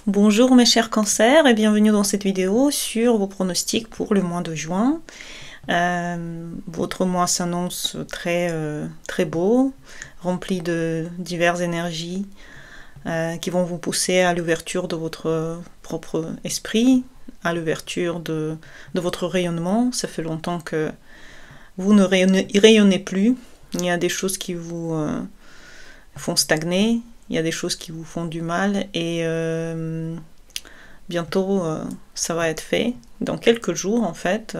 Bonjour mes chers cancers et bienvenue dans cette vidéo sur vos pronostics pour le mois de juin. Votre mois s'annonce très beau, rempli de diverses énergies qui vont vous pousser à l'ouverture de votre propre esprit, à l'ouverture de votre rayonnement. Ça fait longtemps que vous ne rayonnez plus. Il y a des choses qui vous font stagner. Il y a des choses qui vous font du mal et bientôt ça va être fait. Dans quelques jours en fait,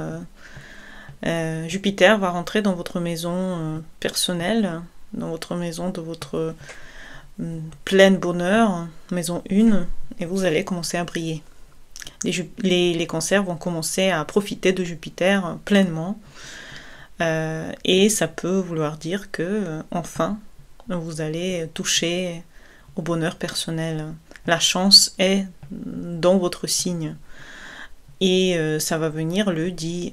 Jupiter va rentrer dans votre maison personnelle, dans votre maison de votre plein bonheur, maison 1, et vous allez commencer à briller. Les cancers vont commencer à profiter de Jupiter pleinement et ça peut vouloir dire que enfin vous allez toucher au bonheur personnel. La chance est dans votre signe. Et ça va venir le 10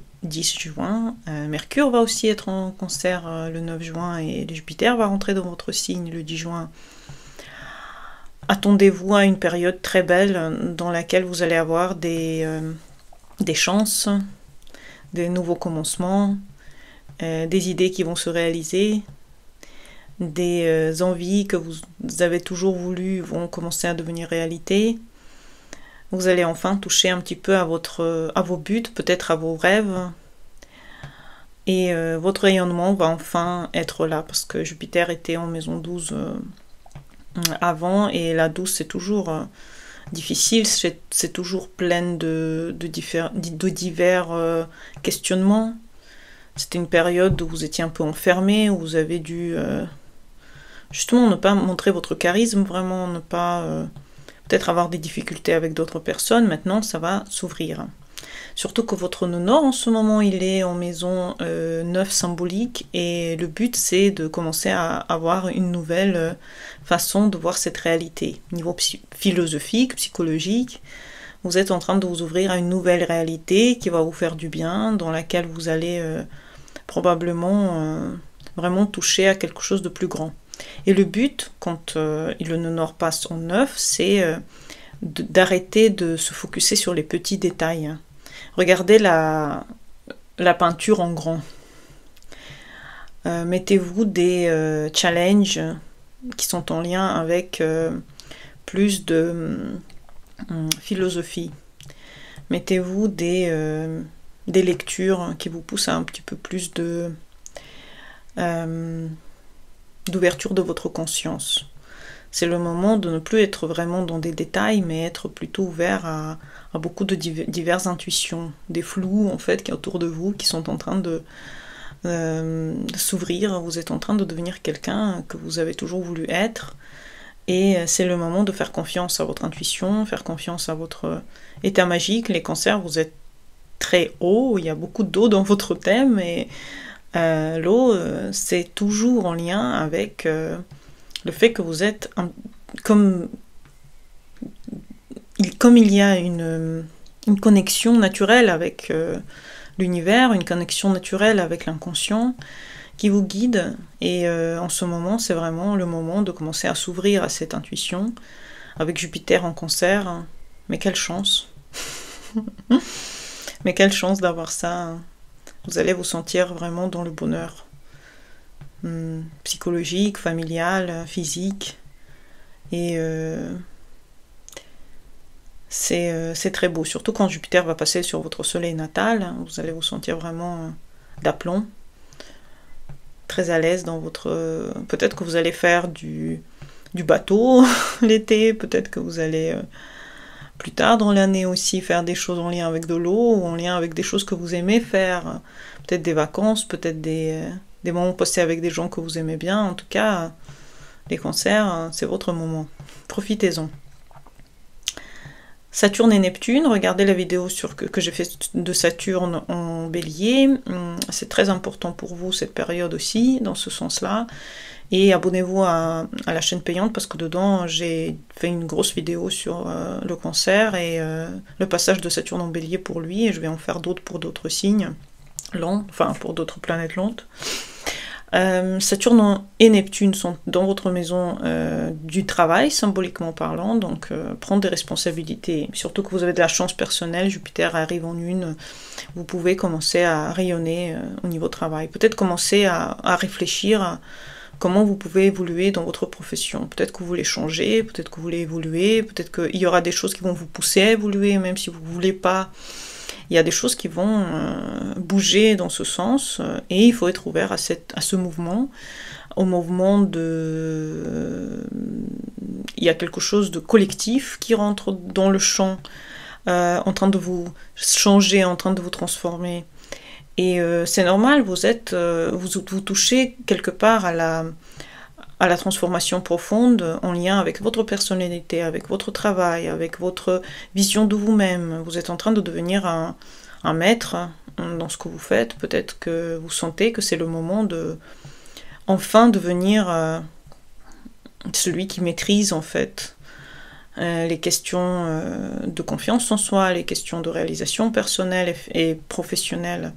juin. Mercure va aussi être en Cancer le 9 juin et Jupiter va rentrer dans votre signe le 10 juin. Attendez-vous à une période très belle dans laquelle vous allez avoir des chances, des nouveaux commencements, des idées qui vont se réaliser, des envies que vous avez toujours voulu vont commencer à devenir réalité. Vous allez enfin toucher un petit peu à vos buts, peut-être à vos rêves. Et votre rayonnement va enfin être là, parce que Jupiter était en maison 12 avant, et la 12 c'est toujours difficile, c'est toujours plein de divers questionnements. C'était une période où vous étiez un peu enfermé, où vous avez dû justement ne pas montrer votre charisme, vraiment ne pas peut-être avoir des difficultés avec d'autres personnes. Maintenant ça va s'ouvrir, surtout que votre nœud nord en ce moment il est en maison 9 symbolique, et le but c'est de commencer à avoir une nouvelle façon de voir cette réalité niveau philosophique, psychologique. Vous êtes en train de vous ouvrir à une nouvelle réalité qui va vous faire du bien, dans laquelle vous allez probablement vraiment toucher à quelque chose de plus grand. Et le but, quand le nœud nord passe en 9, c'est d'arrêter de se focuser sur les petits détails. Regardez la peinture en grand. Mettez-vous des challenges qui sont en lien avec plus de philosophie. Mettez-vous des lectures qui vous poussent à un petit peu plus d'ouverture de votre conscience. C'est le moment de ne plus être vraiment dans des détails, mais être plutôt ouvert à beaucoup de diverses intuitions, des flous en fait qui autour de vous, qui sont en train de s'ouvrir. Vous êtes en train de devenir quelqu'un que vous avez toujours voulu être, et c'est le moment de faire confiance à votre intuition, faire confiance à votre état magique. Les cancers, vous êtes très haut, il y a beaucoup d'eau dans votre thème, et l'eau, c'est toujours en lien avec le fait que vous êtes comme il y a une connexion naturelle avec l'univers, une connexion naturelle avec l'inconscient qui vous guide, et en ce moment c'est vraiment le moment de commencer à s'ouvrir à cette intuition avec Jupiter en Cancer. Mais quelle chance mais quelle chance d'avoir ça. Vous allez vous sentir vraiment dans le bonheur psychologique, familial, physique, et c'est très beau, surtout quand Jupiter va passer sur votre soleil natal. Vous allez vous sentir vraiment d'aplomb, très à l'aise dans votre... Peut-être que vous allez faire du bateau l'été, peut-être que vous allez plus tard dans l'année aussi faire des choses en lien avec de l'eau, ou en lien avec des choses que vous aimez faire, peut-être des vacances, peut-être des moments passés avec des gens que vous aimez bien. En tout cas, les cancers, c'est votre moment, profitez-en. Saturne et Neptune, regardez la vidéo que j'ai fait de Saturne en Bélier, c'est très important pour vous cette période aussi, dans ce sens-là. Et abonnez-vous à la chaîne payante, parce que dedans j'ai fait une grosse vidéo sur le cancer et le passage de Saturne en Bélier pour lui, et je vais en faire d'autres pour d'autres signes lents, enfin pour d'autres planètes lentes. Saturne et Neptune sont dans votre maison du travail, symboliquement parlant, donc prendre des responsabilités. Surtout que vous avez de la chance personnelle, Jupiter arrive en une, vous pouvez commencer à rayonner au niveau travail. Peut-être commencer à réfléchir à comment vous pouvez évoluer dans votre profession. Peut-être que vous voulez changer, peut-être que vous voulez évoluer, peut-être qu'il y aura des choses qui vont vous pousser à évoluer, même si vous ne voulez pas. Il y a des choses qui vont bouger dans ce sens, et il faut être ouvert à ce mouvement, au mouvement de... Il y a quelque chose de collectif qui rentre dans le champ, en train de vous changer, en train de vous transformer. Et c'est normal, vous touchez quelque part à la transformation profonde en lien avec votre personnalité, avec votre travail, avec votre vision de vous-même. Vous êtes en train de devenir un maître dans ce que vous faites. Peut-être que vous sentez que c'est le moment de enfin devenir celui qui maîtrise en fait les questions de confiance en soi, les questions de réalisation personnelle et professionnelle.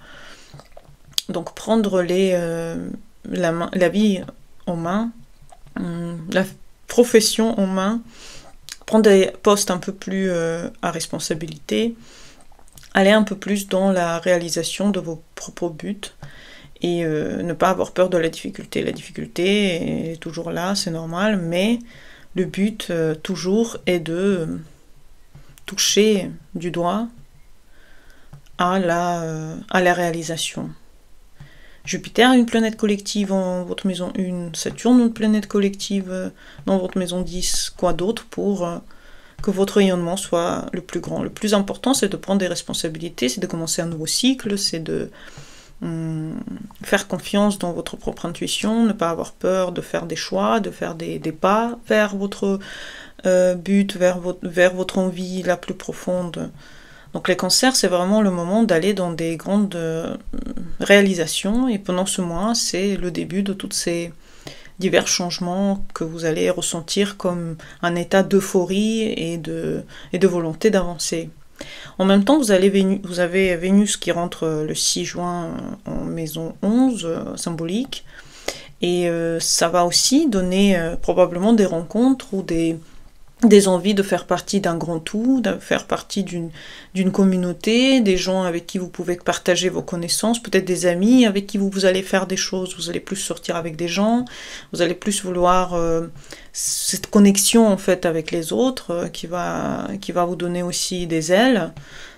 Donc prendre la vie en main, la profession en main, prendre des postes un peu plus à responsabilité, aller un peu plus dans la réalisation de vos propres buts et ne pas avoir peur de la difficulté. La difficulté est toujours là, c'est normal, mais le but toujours est de toucher du doigt à la réalisation. Jupiter, une planète collective en votre maison 1, Saturne, une planète collective dans votre maison 10, quoi d'autre pour que votre rayonnement soit le plus grand. Le plus important, c'est de prendre des responsabilités, c'est de commencer un nouveau cycle, c'est de faire confiance dans votre propre intuition, ne pas avoir peur de faire des choix, de faire des pas vers votre but, vers votre envie la plus profonde. Donc les cancers, c'est vraiment le moment d'aller dans des grandes réalisations, et pendant ce mois, c'est le début de tous ces divers changements que vous allez ressentir comme un état d'euphorie et de volonté d'avancer. En même temps, vous avez Vénus qui rentre le 6 juin en maison 11, symbolique, et ça va aussi donner probablement des rencontres ou des envies de faire partie d'un grand tout, de faire partie d'une communauté, des gens avec qui vous pouvez partager vos connaissances, peut-être des amis avec qui vous allez faire des choses, vous allez plus sortir avec des gens, vous allez plus vouloir cette connexion en fait avec les autres qui va vous donner aussi des ailes.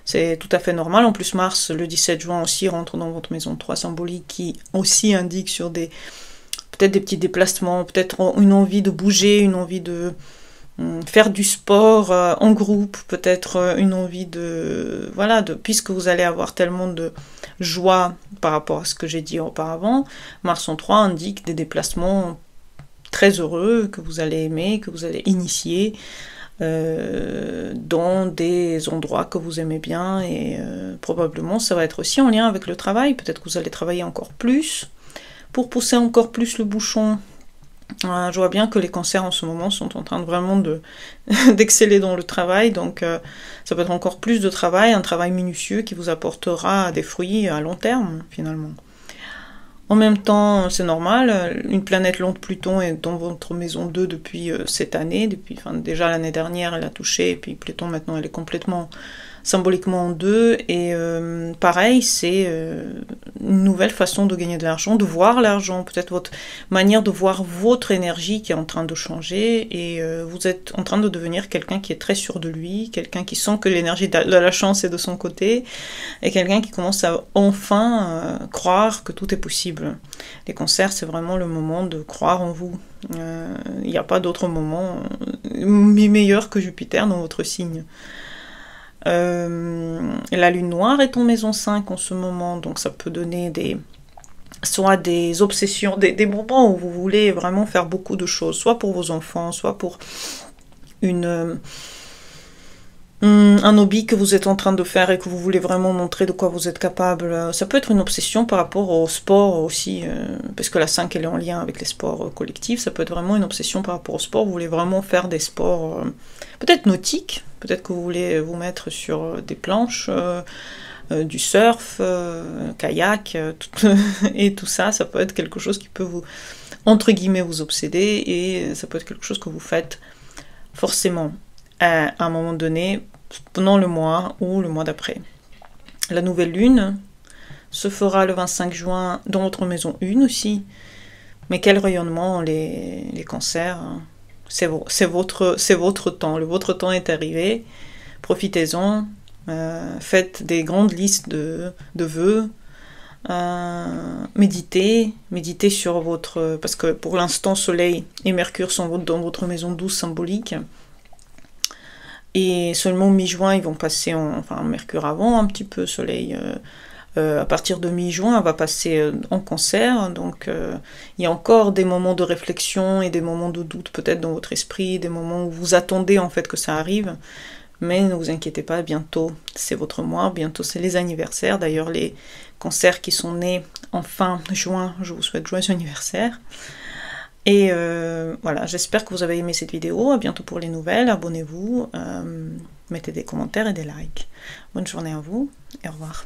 C'est tout à fait normal. En plus, Mars, le 17 juin aussi, rentre dans votre maison 3 symbolique qui aussi indique sur peut-être des petits déplacements, peut-être une envie de bouger, une envie de faire du sport en groupe, peut-être une envie puisque vous allez avoir tellement de joie par rapport à ce que j'ai dit auparavant, Mars en 3 indique des déplacements très heureux que vous allez aimer, que vous allez initier dans des endroits que vous aimez bien, et probablement ça va être aussi en lien avec le travail, peut-être que vous allez travailler encore plus pour pousser encore plus le bouchon. Je vois bien que les cancers en ce moment sont en train vraiment d'exceller dans le travail, donc ça peut être encore plus de travail, un travail minutieux qui vous apportera des fruits à long terme finalement. En même temps, c'est normal, une planète lente Pluton est dans votre maison 2 depuis cette année, déjà l'année dernière elle a touché, et puis Pluton maintenant elle est complètement symboliquement en 2, et pareil, c'est une nouvelle façon de gagner de l'argent, de voir l'argent, peut-être votre manière de voir votre énergie qui est en train de changer, et vous êtes en train de devenir quelqu'un qui est très sûr de lui, quelqu'un qui sent que l'énergie de la chance est de son côté, et quelqu'un qui commence à enfin croire que tout est possible. Les cancers, c'est vraiment le moment de croire en vous. Il n'y a pas d'autre moment meilleur que Jupiter dans votre signe. La lune noire est en maison 5 en ce moment, donc ça peut donner soit des obsessions, des moments où vous voulez vraiment faire beaucoup de choses, soit pour vos enfants, soit pour un hobby que vous êtes en train de faire et que vous voulez vraiment montrer de quoi vous êtes capable. Ça peut être une obsession par rapport au sport aussi, parce que la 5 elle est en lien avec les sports collectifs, ça peut être vraiment une obsession par rapport au sport, vous voulez vraiment faire des sports peut-être nautiques, peut-être que vous voulez vous mettre sur des planches, du surf, kayak, et tout ça, ça peut être quelque chose qui peut vous, entre guillemets, vous obséder, et ça peut être quelque chose que vous faites forcément à un moment donné, pendant le mois ou le mois d'après. La nouvelle lune se fera le 25 juin dans votre maison 1 aussi. Mais quel rayonnement, les cancers. C'est votre temps. Votre temps est arrivé. Profitez-en. Faites des grandes listes de vœux. Méditez sur votre... Parce que pour l'instant, Soleil et Mercure sont dans votre maison 12 symbolique. Et seulement mi-juin, ils vont passer enfin, Mercure avant un petit peu, Soleil. À partir de mi-juin, va passer en Cancer. Donc, il y a encore des moments de réflexion et des moments de doute peut-être dans votre esprit, des moments où vous attendez en fait que ça arrive. Mais ne vous inquiétez pas, bientôt c'est votre mois, bientôt c'est les anniversaires. D'ailleurs, les cancers qui sont nés en fin juin, je vous souhaite joyeux anniversaire. Et voilà, j'espère que vous avez aimé cette vidéo. À bientôt pour les nouvelles. Abonnez-vous, mettez des commentaires et des likes. Bonne journée à vous et au revoir.